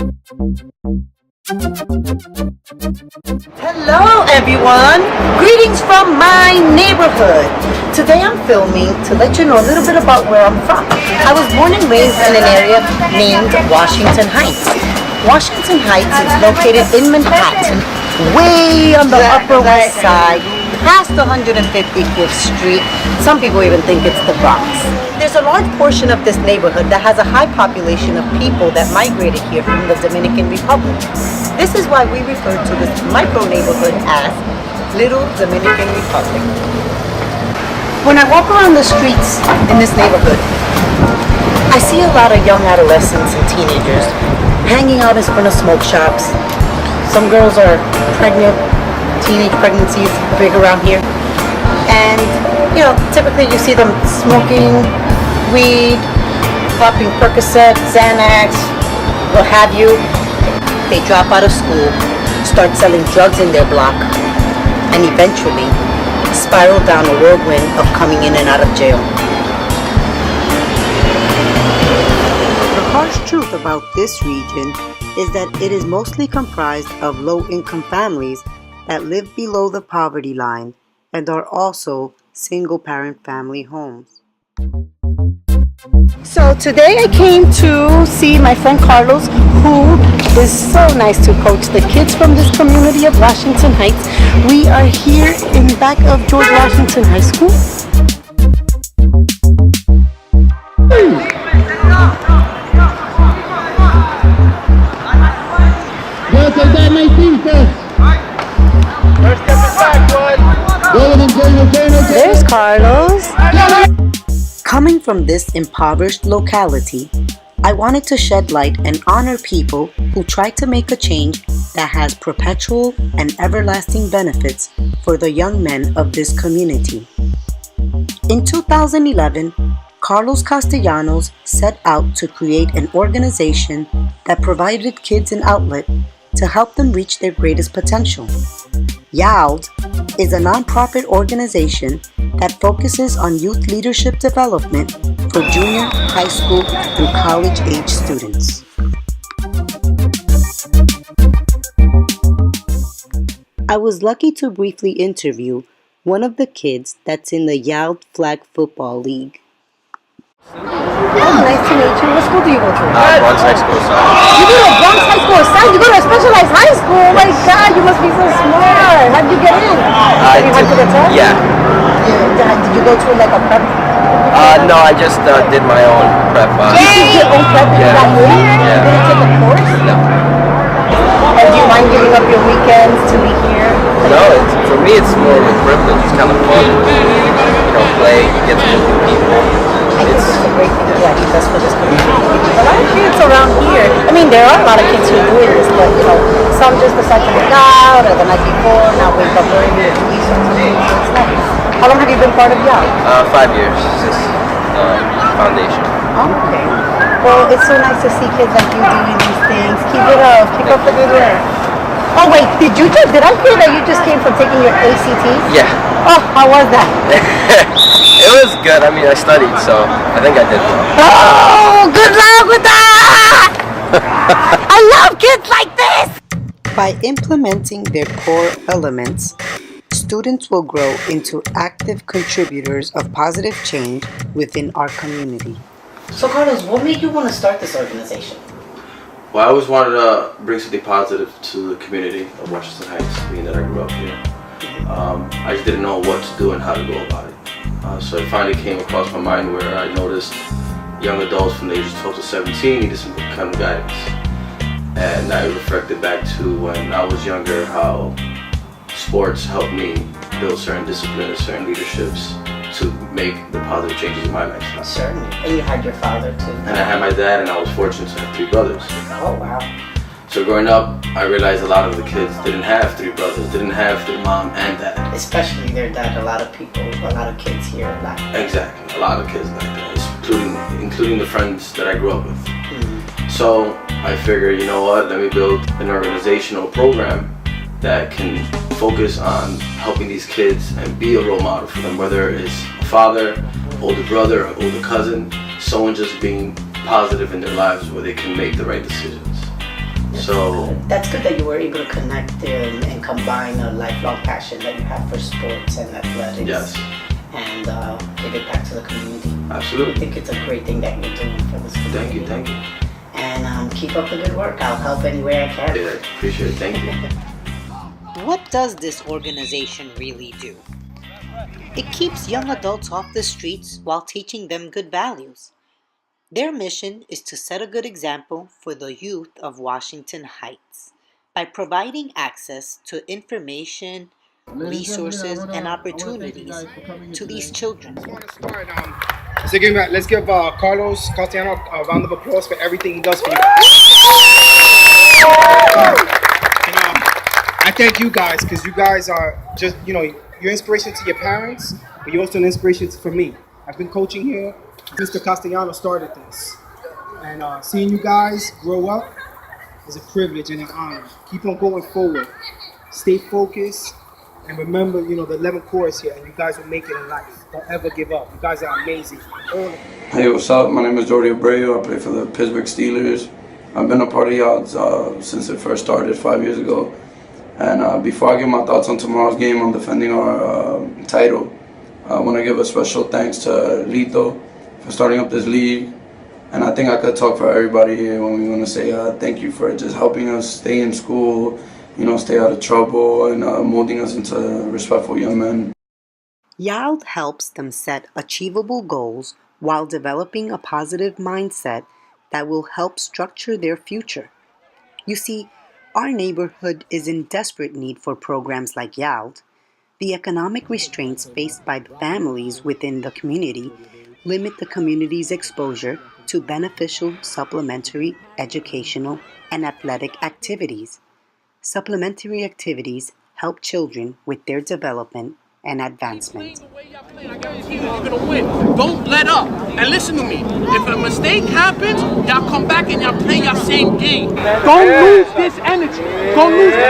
Hello everyone! Greetings from my neighborhood. Today I'm filming to let you know a little bit about where I'm from. I was born and raised in an area named Washington Heights. Washington Heights is located in Manhattan, way on the Upper West Side, past 155th Street. Some people even think it's the Bronx. There's a large portion of this neighborhood that has a high population of people that migrated here from the Dominican Republic. This is why we refer to this micro neighborhood as Little Dominican Republic. When I walk around the streets in this neighborhood, I see a lot of young adolescents and teenagers hanging out in front of smoke shops. Some girls are pregnant. Teenage pregnancies big around here. And, you know, typically you see them smoking weed, popping Percocet, Xanax, what have you. They drop out of school, start selling drugs in their block, and eventually spiral down a whirlwind of coming in and out of jail. The harsh truth about this region is that it is mostly comprised of low-income families that live below the poverty line and are also single-parent family homes. So today I came to see my friend Carlos, who is so nice to coach the kids from this community of Washington Heights. We are here in back of George Washington High School. There's Carlos. Coming from this impoverished locality, I wanted to shed light and honor people who try to make a change that has perpetual and everlasting benefits for the young men of this community. In 2011, Carlos Castellanos set out to create an organization that provided kids an outlet to help them reach their greatest potential. YALD is a nonprofit organization that focuses on youth leadership development for junior, high school, and college-age students. I was lucky to briefly interview one of the kids that's in the YALD Flag Football League. Oh, nice to meet you. What school do you go to? Bronx High School Side. You go to Bronx High School Side? You go to a specialized high school? Oh my God, you must be so smart. How'd you get in? You went to the test? Yeah. Did you go to like a prep? No, I just did my own prep. You did your own prep and you got in? Yeah. You didn't take a course? No. And do you mind giving up your weekends to be here? No, for me it's more of a privilege. It's kind of fun. Play, get to know new people. I think it's a great thing to do best for this community. A lot of kids around here, I mean, there are a lot of kids who are doing this, but you know, some just decide to look out or the night before, not wake up early or do research. So it's nice. How long have you been part of YALD? 5 years since foundation. Oh, okay. Well, it's so nice to see kids like you doing these things. Keep it up. Keep up the good work. Oh wait, did I hear that you just came from taking your ACT? Yeah. Oh, how was that? It was good. I mean, I studied, so I think I did well. Oh, good luck with that! I love kids like this! By implementing their core elements, students will grow into active contributors of positive change within our community. So Carlos, what made you want to start this organization? Well, I always wanted to bring something positive to the community of Washington Heights, being that I grew up here. I just didn't know what to do and how to go about it. So it finally came across my mind where I noticed young adults from the ages 12 to 17 needed some kind of guidance. And I reflected back to when I was younger, how sports helped me build certain disciplines, certain leaderships to make the positive changes in my lifestyle. Certainly. And you had your father too. And I had my dad, and I was fortunate to have 3 brothers. Oh wow. So growing up, I realized a lot of the kids didn't have 3 brothers, didn't have their mom and dad. Especially their dad. A lot of kids here lack that. Exactly, a lot of kids like that, including the friends that I grew up with. Mm-hmm. So I figured, you know what, let me build an organizational program that can focus on helping these kids and be a role model for them, whether it's a father, older brother, or older cousin, someone just being positive in their lives where they can make the right decisions. So That's good that you were able to connect and combine a lifelong passion that you have for sports and athletics. yes, And give it back to the community. I absolutely. think it's a great thing that you're doing for this community. Thank you, thank you. And keep up the good work. I'll help any way I can. Yeah, appreciate it. Thank you. What does this organization really do? It keeps young adults off the streets while teaching them good values. Their mission is to set a good example for the youth of Washington Heights by providing access to information, resources, and opportunities to these children. So let's give Carlos Castellano a round of applause for everything he does for you. And, I thank you guys because you guys are just, you're inspiration to your parents, but you're also an inspiration for me. I've been coaching here. Mr. Castellano started this. And seeing you guys grow up is a privilege and an honor. Keep on going forward. Stay focused. And remember, the 11 core is here, and you guys will make it in life. Don't ever give up. You guys are amazing. Hey, what's up? My name is Jordi Abreu. I play for the Pittsburgh Steelers. I've been a part of YALD since it first started 5 years ago. And before I give my thoughts on tomorrow's game on defending our title, I want to give a special thanks to Lito for starting up this league. And I think I could talk for everybody here when we want to say thank you for just helping us stay in school, stay out of trouble, and molding us into respectful young men. YALD helps them set achievable goals while developing a positive mindset that will help structure their future. You see, our neighborhood is in desperate need for programs like YALD. The economic restraints faced by the families within the community limit the community's exposure to beneficial supplementary educational and athletic activities. Supplementary activities help children with their development and advancement. I guarantee you you're gonna win. Don't let up. And listen to me. If a mistake happens, y'all come back and y'all play your same game. Don't lose this energy. Don't lose it.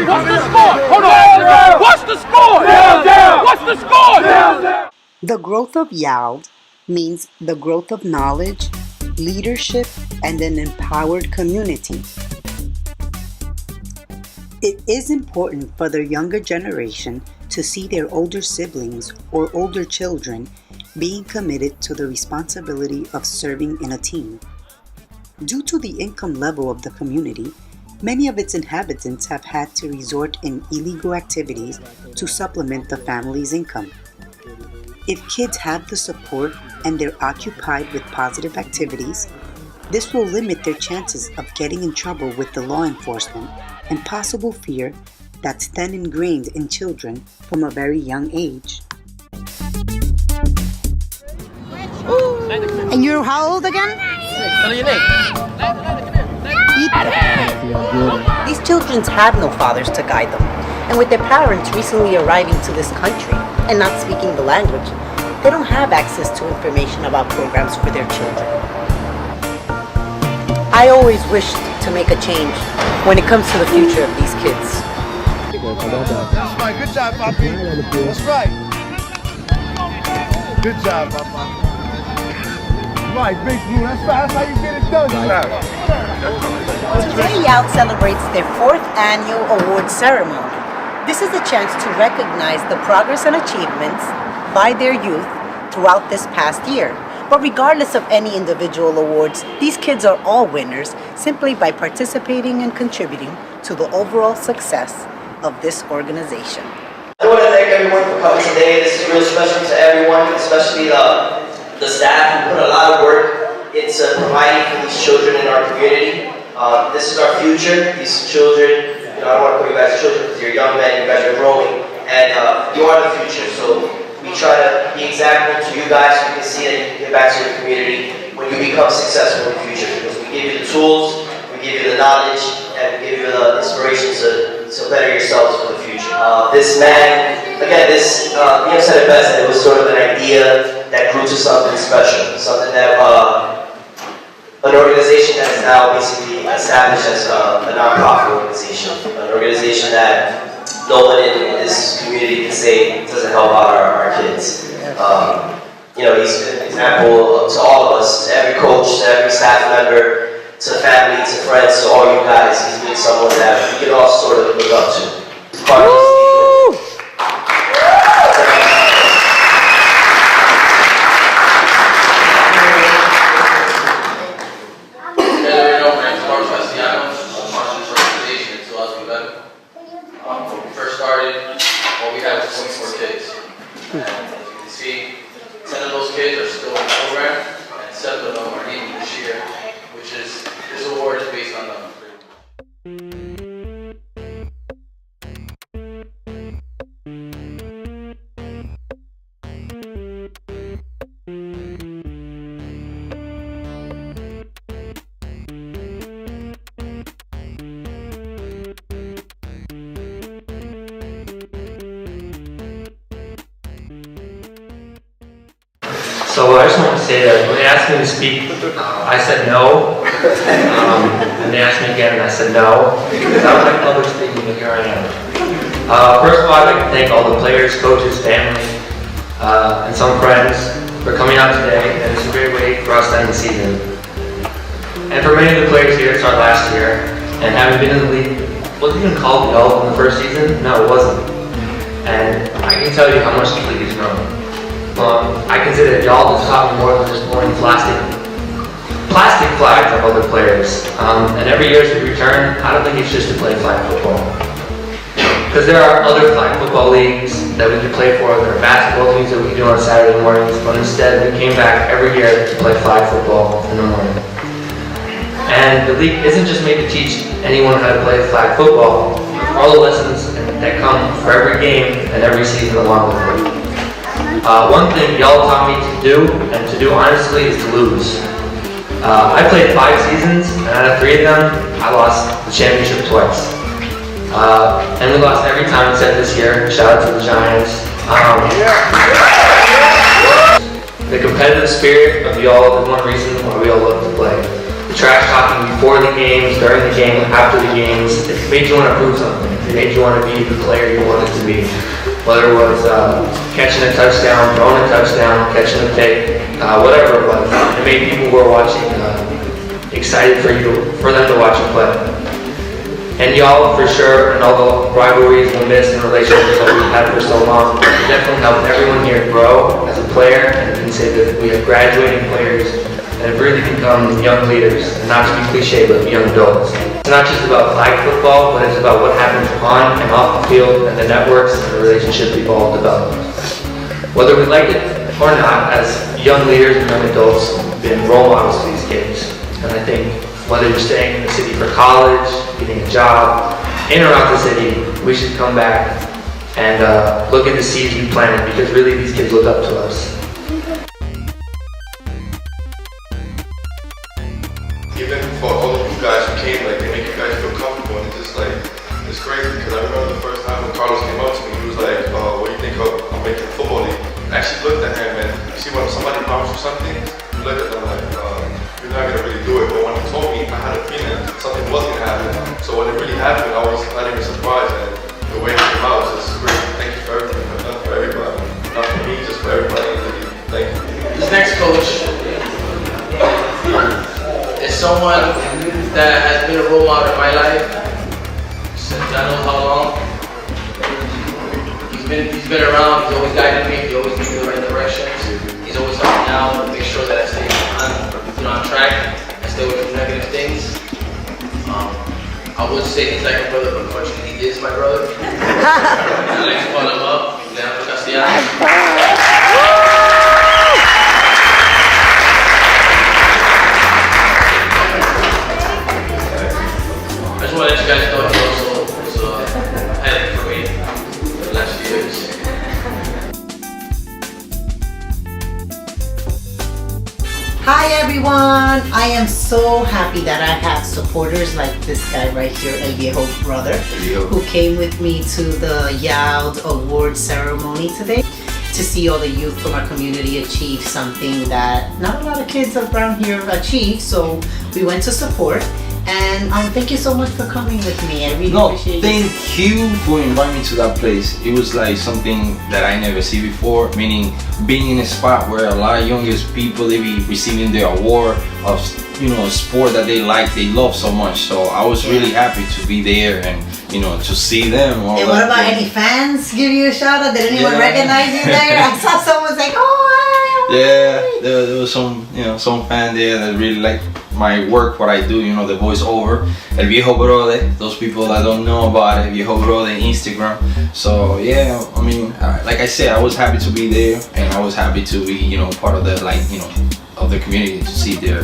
What's the score? Hold on. What's the score? What's the score? The growth of YALD means the growth of knowledge, leadership, and an empowered community. It is important for the younger generation to see their older siblings or older children being committed to the responsibility of serving in a team. Due to the income level of the community, many of its inhabitants have had to resort in illegal activities to supplement the family's income. If kids have the support and they're occupied with positive activities, this will limit their chances of getting in trouble with the law enforcement and possible fear that's then ingrained in children from a very young age. And you're how old again? Tell your name. These children have no fathers to guide them, and with their parents recently arriving to this country and not speaking the language, they don't have access to information about programs for their children. I always wished to make a change when it comes to the future of these kids. That's right. Good job, Papi. That's right. Good job, Papa. Right, Big Blue. That's right. That's how you get it done. Today, YALD celebrates their 4th annual award ceremony. This is a chance to recognize the progress and achievements by their youth throughout this past year. But regardless of any individual awards, these kids are all winners simply by participating and contributing to the overall success of this organization. I want to thank everyone for coming today. This is real special to everyone, especially the staff who put a lot of work into providing for these children in our community. This is our future. These children, I don't want to call you guys children because you're young men, you guys are growing, and you are the future. So we try to be example to you guys so you can see that you can give back to your community when you become successful in the future. Because we give you the tools, we give you the knowledge, and we give you the inspiration to better yourselves for the future. This man, again, Liam said it best, that it was sort of an idea that grew to something special, something that an organization that is now basically established as a non-profit organization, an organization that no one in this community can say doesn't help out our kids. he's an example to all of us, to every coach, to every staff member, to family, to friends, to all you guys. He's been someone that we can all sort of look up to. When we first started, all we had was 24 kids. And as you can see, 10 of those kids are still in the program, and 7 of them are leaving this year, which is, this award is based on them. So I just want to say that when they asked me to speak, I said no. And they asked me again and I said no. Because I was like public speaking, but here I am. First of all, I'd like to thank all the players, coaches, family, and some friends for coming out today. And it's a great way for us to end the season. And for many of the players here, it's our last year. And having been in the league, was it even called YALD in the first season? No, it wasn't. And I can tell you how much the league has grown. I consider that YALD has taught me more than just blowing plastic flags of other players. And every year as we return, I don't think it's just to play flag football. Because there are other flag football leagues that we can play for, there are basketball leagues that we can do on Saturday mornings, but instead we came back every year to play flag football in the morning. And the league isn't just made to teach anyone how to play flag football, all the lessons that come for every game and every season along with it. One thing y'all taught me to do, and to do honestly, is to lose. I played 5 seasons, and out of 3 of them, I lost the championship twice. And we lost every time except this year. Shout out to the Giants. The competitive spirit of y'all is one reason why we all love to play. The trash talking before the games, during the game, after the games, it made you want to prove something. It made you want to be the player you wanted to be. Whether it was catching a touchdown, throwing a touchdown, catching a pick, whatever it was, it made people who are watching excited for them to watch you play. And y'all, for sure, and all the rivalries and myths and relationships that we've had for so long, definitely helped everyone here grow as a player, and you can say that we have graduating players that have really become young leaders, and not to be cliche, but young adults. It's not just about flag football, but it's about what happens on and off the field and the networks and the relationships we've all developed. Whether we like it or not, as young leaders and young adults, we've been role models to these kids. And I think whether you're staying in the city for college, getting a job, in or out the city, we should come back and look at the seeds we planted, because really these kids look up to us. Even for all of you guys who came, like, they make you guys feel comfortable, and it's just like, it's crazy, because I remember the first time when Carlos came up to me, he was like, what do you think of making a football league? I actually looked at him, and you see when somebody promised you something, you look at them like, you're not going to really do it, but when he told me, I had a feeling something was going to happen, so when it really happened, I was not even surprised, and the way it came out was just great. Thank you for everything you've done for everybody, not for me, just for everybody in the league. Thank you. This next coach is someone that has been a role model in my life since I know how long. He's been around, he's always guided me, he always gives me the right directions. He's always helping me out and make sure that I stay on track, I stay away from negative things. I would say he's like a brother, but unfortunately he is my brother. I like to call him up, Leandro Castellanos. I just want to let you guys know he also was a head for me for the last few years. Hi everyone! I am so happy that I have supporters like this guy right here, El Viejo brother, who came with me to the YALD award ceremony today to see all the youth from our community achieve something that not a lot of kids around here achieve, so we went to support. And thank you so much for coming with me. I really No, appreciate it. thank you for inviting me to that place. It was like something that I never see before, meaning being in a spot where a lot of youngest people, they be receiving their award of, you know, a sport that they like, they love so much. So I was really happy to be there and, you know, to see them. All And what about any fans give you a shout out? Did anyone recognize you there? I saw someone like, oh, hi. Yeah, there was some, you know, some fan there that really liked my work, what I do, you know, the voiceover, El Viejo Brother, those people that don't know about it, El Viejo Brother, Instagram. So yeah, I mean, like I said, I was happy to be there, and I was happy to be, you know, part of the, like, you know, of the community, to see their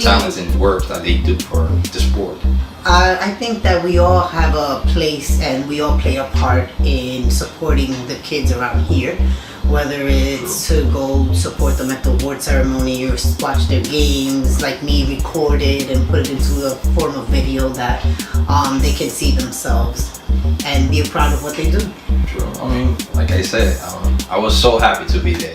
talents and work that they do for the sport. I think that we all have a place and we all play a part in supporting the kids around here. Whether it's to go support them at the award ceremony or watch their games, like me, record it and put it into a form of video that they can see themselves and be proud of what they do. Sure. I mean, like I said, I was so happy to be there.